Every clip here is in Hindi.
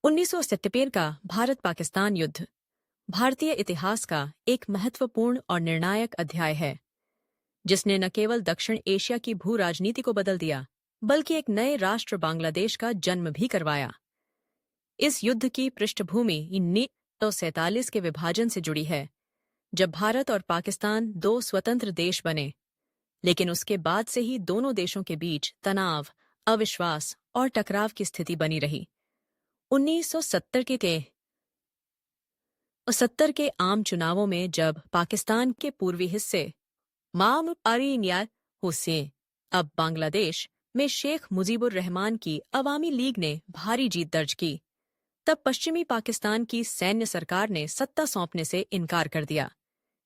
1970 का भारत पाकिस्तान युद्ध भारतीय इतिहास का एक महत्वपूर्ण और निर्णायक अध्याय है, जिसने न केवल दक्षिण एशिया की भू राजनीति को बदल दिया, बल्कि एक नए राष्ट्र बांग्लादेश का जन्म भी करवाया। इस युद्ध की पृष्ठभूमि 1947 के विभाजन से जुड़ी है, जब भारत और पाकिस्तान दो स्वतंत्र देश बने। लेकिन उसके बाद से ही दोनों देशों के बीच तनाव, अविश्वास और टकराव की स्थिति बनी रही। 1970 के आम चुनावों में जब पाकिस्तान के पूर्वी हिस्से माम अरीनिया हुसैन अब बांग्लादेश में शेख मुजीबुर रहमान की अवामी लीग ने भारी जीत दर्ज की, तब पश्चिमी पाकिस्तान की सैन्य सरकार ने सत्ता सौंपने से इनकार कर दिया,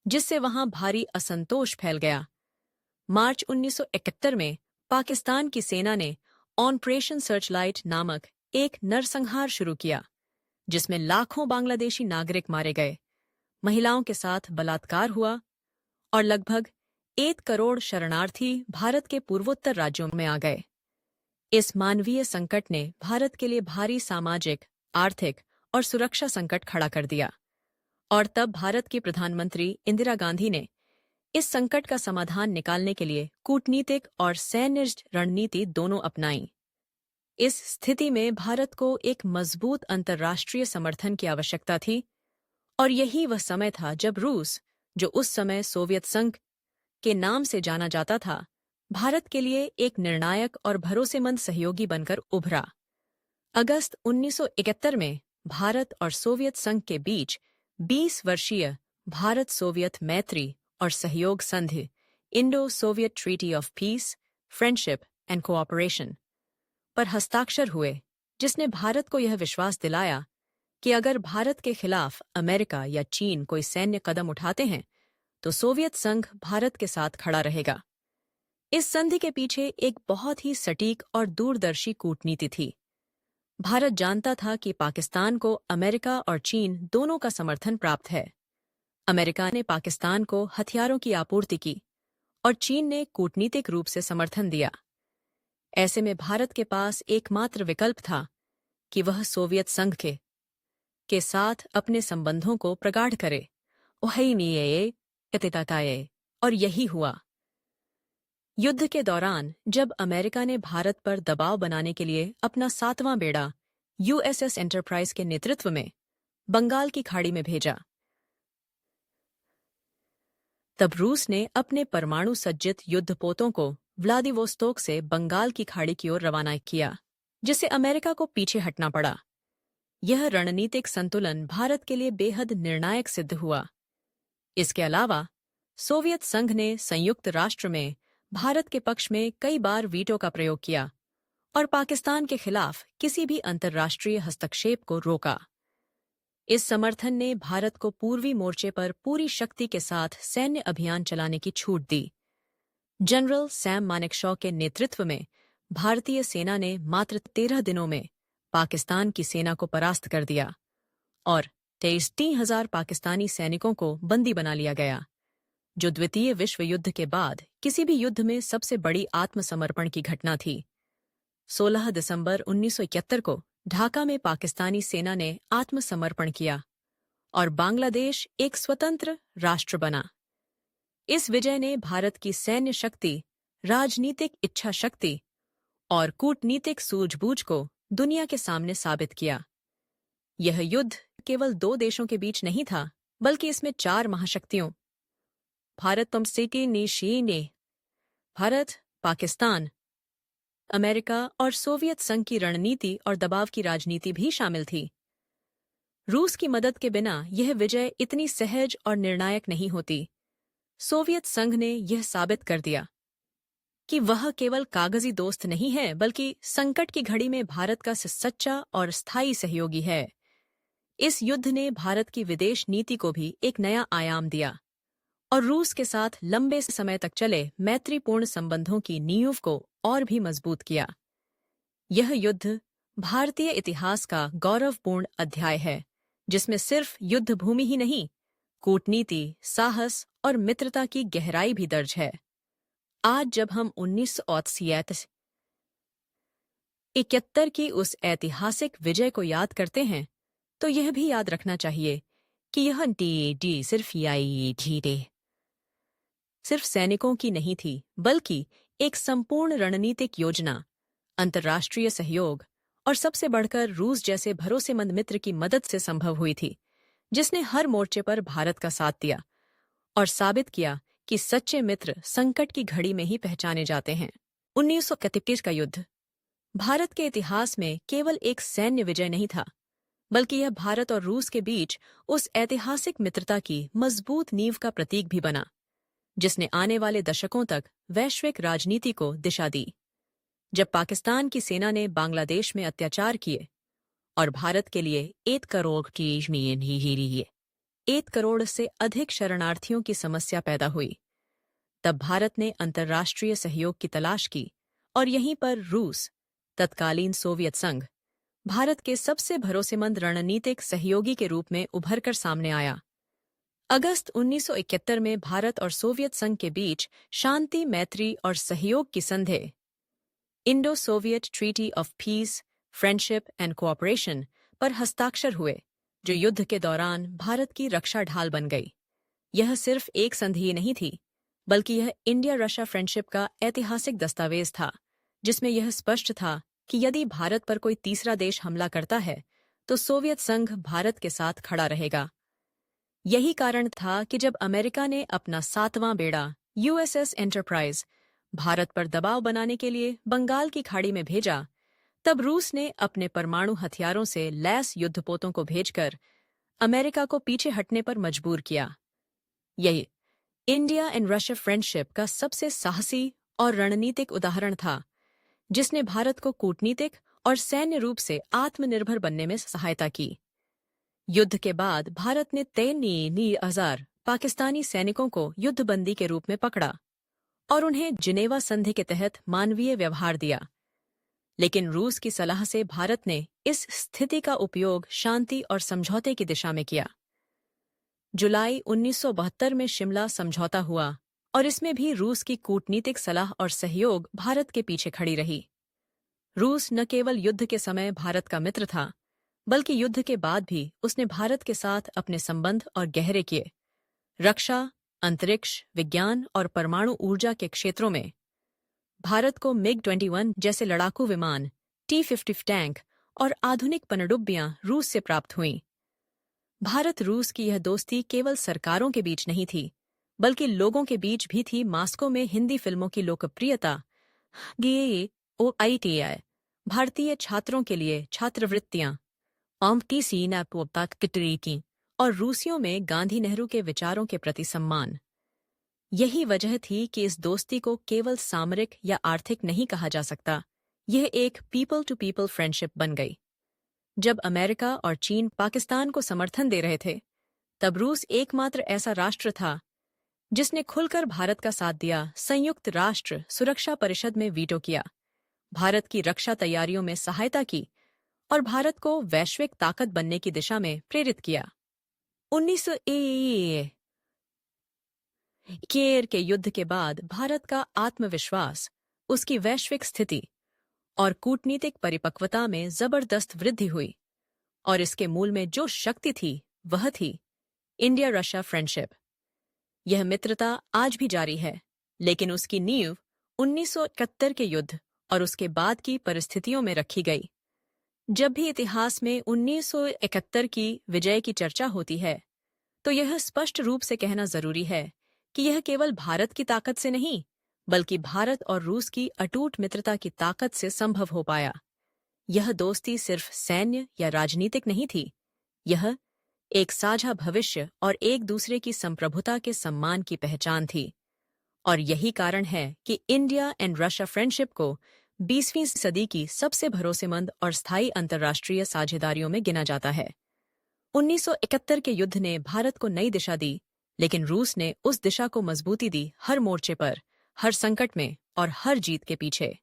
जिससे वहां भारी असंतोष फैल गया। मार्च 1971 में पाकिस्तान की सेना ने ऑपरेशन सर्चलाइट नामक एक नरसंहार शुरू किया, जिसमें लाखों बांग्लादेशी नागरिक मारे गए, महिलाओं के साथ बलात्कार हुआ और लगभग 1 करोड़ शरणार्थी भारत के पूर्वोत्तर राज्यों में आ गए। इस मानवीय संकट ने भारत के लिए भारी सामाजिक, आर्थिक और सुरक्षा संकट खड़ा कर दिया, और तब भारत की प्रधानमंत्री इंदिरा गांधी ने इस संकट का समाधान निकालने के लिए कूटनीतिक और सैन्य रणनीति दोनों अपनाई। इस स्थिति में भारत को एक मजबूत अंतर्राष्ट्रीय समर्थन की आवश्यकता थी, और यही वह समय था जब रूस, जो उस समय सोवियत संघ के नाम से जाना जाता था, भारत के लिए एक निर्णायक और भरोसेमंद सहयोगी बनकर उभरा। अगस्त 1971 में भारत और सोवियत संघ के बीच 20 वर्षीय भारत सोवियत मैत्री और सहयोग संधि Indo Soviet treaty of peace, friendship and cooperation पर हस्ताक्षर हुए, जिसने भारत को यह विश्वास दिलाया कि अगर भारत के खिलाफ अमेरिका या चीन कोई सैन्य कदम उठाते हैं तो सोवियत संघ भारत के साथ खड़ा रहेगा। इस संधि के पीछे एक बहुत ही सटीक और दूरदर्शी कूटनीति थी। भारत जानता था कि पाकिस्तान को अमेरिका और चीन दोनों का समर्थन प्राप्त है। अमेरिका ने पाकिस्तान को हथियारों की आपूर्ति की और चीन ने कूटनीतिक रूप से समर्थन दिया। ऐसे में भारत के पास एकमात्र विकल्प था कि वह सोवियत संघ के साथ अपने संबंधों को प्रगाढ़ करे, और यही हुआ। युद्ध के दौरान जब अमेरिका ने भारत पर दबाव बनाने के लिए अपना 7वां बेड़ा यूएसएस एंटरप्राइज के नेतृत्व में बंगाल की खाड़ी में भेजा, तब रूस ने अपने परमाणु सज्जित युद्धपोतों को व्लादिवोस्तोक से बंगाल की खाड़ी की ओर रवाना किया, जिससे अमेरिका को पीछे हटना पड़ा। यह रणनीतिक संतुलन भारत के लिए बेहद निर्णायक सिद्ध हुआ। इसके अलावा सोवियत संघ ने संयुक्त राष्ट्र में भारत के पक्ष में कई बार वीटो का प्रयोग किया और पाकिस्तान के खिलाफ किसी भी अंतर्राष्ट्रीय हस्तक्षेप को रोका। इस समर्थन ने भारत को पूर्वी मोर्चे पर पूरी शक्ति के साथ सैन्य अभियान चलाने की छूट दी। जनरल सैम मानेकशॉ के नेतृत्व में भारतीय सेना ने मात्र 13 दिनों में पाकिस्तान की सेना को परास्त कर दिया और 23,000 पाकिस्तानी सैनिकों को बंदी बना लिया गया, जो द्वितीय विश्व युद्ध के बाद किसी भी युद्ध में सबसे बड़ी आत्मसमर्पण की घटना थी। 16 दिसंबर 1971 को ढाका में पाकिस्तानी सेना ने आत्मसमर्पण किया और बांग्लादेश एक स्वतंत्र राष्ट्र बना। इस विजय ने भारत की सैन्य शक्ति, राजनीतिक इच्छा शक्ति और कूटनीतिक सूझबूझ को दुनिया के सामने साबित किया। यह युद्ध केवल 2 देशों के बीच नहीं था, बल्कि इसमें 4 महाशक्तियों भारत, पाकिस्तान, अमेरिका और सोवियत संघ की रणनीति और दबाव की राजनीति भी शामिल थी। रूस की मदद के बिना यह विजय इतनी सहज और निर्णायक नहीं होती। सोवियत संघ ने यह साबित कर दिया कि वह केवल कागजी दोस्त नहीं है, बल्कि संकट की घड़ी में भारत का सच्चा और स्थायी सहयोगी है। इस युद्ध ने भारत की विदेश नीति को भी एक नया आयाम दिया और रूस के साथ लंबे समय तक चले मैत्रीपूर्ण संबंधों की नींव को और भी मजबूत किया। यह युद्ध भारतीय इतिहास का गौरवपूर्ण अध्याय है, जिसमें सिर्फ युद्ध भूमि ही नहीं, कूटनीति, साहस और मित्रता की गहराई भी दर्ज है। आज जब हम 1968 71 की उस ऐतिहासिक विजय को याद करते हैं तो यह भी याद रखना चाहिए कि यह डी सिर्फ सिर्फ सैनिकों की नहीं थी, बल्कि एक संपूर्ण रणनीतिक योजना, अंतर्राष्ट्रीय सहयोग और सबसे बढ़कर रूस जैसे भरोसेमंद मित्र की मदद से संभव हुई थी, जिसने हर मोर्चे पर भारत का साथ दिया और साबित किया कि सच्चे मित्र संकट की घड़ी में ही पहचाने जाते हैं। 1931 का युद्ध भारत के इतिहास में केवल एक सैन्य विजय नहीं था, बल्कि यह भारत और रूस के बीच उस ऐतिहासिक मित्रता की मजबूत नींव का प्रतीक भी बना, जिसने आने वाले दशकों तक वैश्विक राजनीति को दिशा दी। जब पाकिस्तान की सेना ने बांग्लादेश में अत्याचार किए और भारत के लिए 1 करोड़ से अधिक शरणार्थियों की समस्या पैदा हुई, तब भारत ने अंतर्राष्ट्रीय सहयोग की तलाश की और यहीं पर रूस, तत्कालीन सोवियत संघ, भारत के सबसे भरोसेमंद रणनीतिक सहयोगी के रूप में उभरकर सामने आया। अगस्त 1971 में भारत और सोवियत संघ के बीच शांति, मैत्री और सहयोग की संधि Indo Soviet treaty of peace, friendship and cooperation पर हस्ताक्षर हुए, जो युद्ध के दौरान भारत की रक्षा ढाल बन गई। यह सिर्फ एक संधि नहीं थी, बल्कि यह इंडिया रशिया फ्रेंडशिप का ऐतिहासिक दस्तावेज था, जिसमें यह स्पष्ट था कि यदि भारत पर कोई तीसरा देश हमला करता है तो सोवियत संघ भारत के साथ खड़ा रहेगा। यही कारण था कि जब अमेरिका ने अपना 7वां बेड़ा USS एंटरप्राइज भारत पर दबाव बनाने के लिए बंगाल की खाड़ी में भेजा, तब रूस ने अपने परमाणु हथियारों से लैस युद्धपोतों को भेजकर अमेरिका को पीछे हटने पर मजबूर किया। यही इंडिया एंड रशिया फ्रेंडशिप का सबसे साहसी और रणनीतिक उदाहरण था, जिसने भारत को कूटनीतिक और सैन्य रूप से आत्मनिर्भर बनने में सहायता की। युद्ध के बाद भारत ने 3,000 पाकिस्तानी सैनिकों को युद्धबंदी के रूप में पकड़ा और उन्हें जिनेवा संधि के तहत मानवीय व्यवहार दिया। लेकिन रूस की सलाह से भारत ने इस स्थिति का उपयोग शांति और समझौते की दिशा में किया। जुलाई 1972 में शिमला समझौता हुआ और इसमें भी रूस की कूटनीतिक सलाह और सहयोग भारत के पीछे खड़ी रही। रूस न केवल युद्ध के समय भारत का मित्र था, बल्कि युद्ध के बाद भी उसने भारत के साथ अपने संबंध और गहरे किए। रक्षा, अंतरिक्ष, विज्ञान और परमाणु ऊर्जा के क्षेत्रों में भारत को MiG-21 जैसे लड़ाकू विमान, T-50 टैंक और आधुनिक पनडुब्बियां रूस से प्राप्त हुईं। भारत रूस की यह दोस्ती केवल सरकारों के बीच नहीं थी, बल्कि लोगों के बीच भी थी। मॉस्को में हिंदी फिल्मों की लोकप्रियता, GAOITI, भारतीय छात्रों के लिए छात्रवृत्तियां, की और रूसियों में गांधी नेहरू के विचारों के प्रति सम्मान। यही वजह थी कि इस दोस्ती को केवल सामरिक या आर्थिक नहीं कहा जा सकता, यह एक पीपल टू पीपल फ्रेंडशिप बन गई। जब अमेरिका और चीन पाकिस्तान को समर्थन दे रहे थे, तब रूस एकमात्र ऐसा राष्ट्र था जिसने खुलकर भारत का साथ दिया। संयुक्त राष्ट्र सुरक्षा परिषद में वीटो किया, भारत की रक्षा तैयारियों में सहायता की और भारत को वैश्विक ताकत बनने की दिशा में प्रेरित किया। 19 के युद्ध के बाद भारत का आत्मविश्वास, उसकी वैश्विक स्थिति और कूटनीतिक परिपक्वता में जबरदस्त वृद्धि हुई, और इसके मूल में जो शक्ति थी वह थी इंडिया रशिया फ्रेंडशिप। यह मित्रता आज भी जारी है, लेकिन उसकी नींव 1971 के युद्ध और उसके बाद की परिस्थितियों में रखी गई। जब भी इतिहास में 1971 की विजय की चर्चा होती है, तो यह स्पष्ट रूप से कहना जरूरी है कि यह केवल भारत की ताकत से नहीं, बल्कि भारत और रूस की अटूट मित्रता की ताकत से संभव हो पाया। यह दोस्ती सिर्फ सैन्य या राजनीतिक नहीं थी, यह एक साझा भविष्य और एक दूसरे की संप्रभुता के सम्मान की पहचान थी। और यही कारण है कि इंडिया एंड रशिया फ्रेंडशिप को 20वीं सदी की सबसे भरोसेमंद और स्थायी अंतर्राष्ट्रीय साझेदारियों में गिना जाता है। 1971 के युद्ध ने भारत को नई दिशा दी, लेकिन रूस ने उस दिशा को मजबूती दी, हर मोर्चे पर, हर संकट में और हर जीत के पीछे।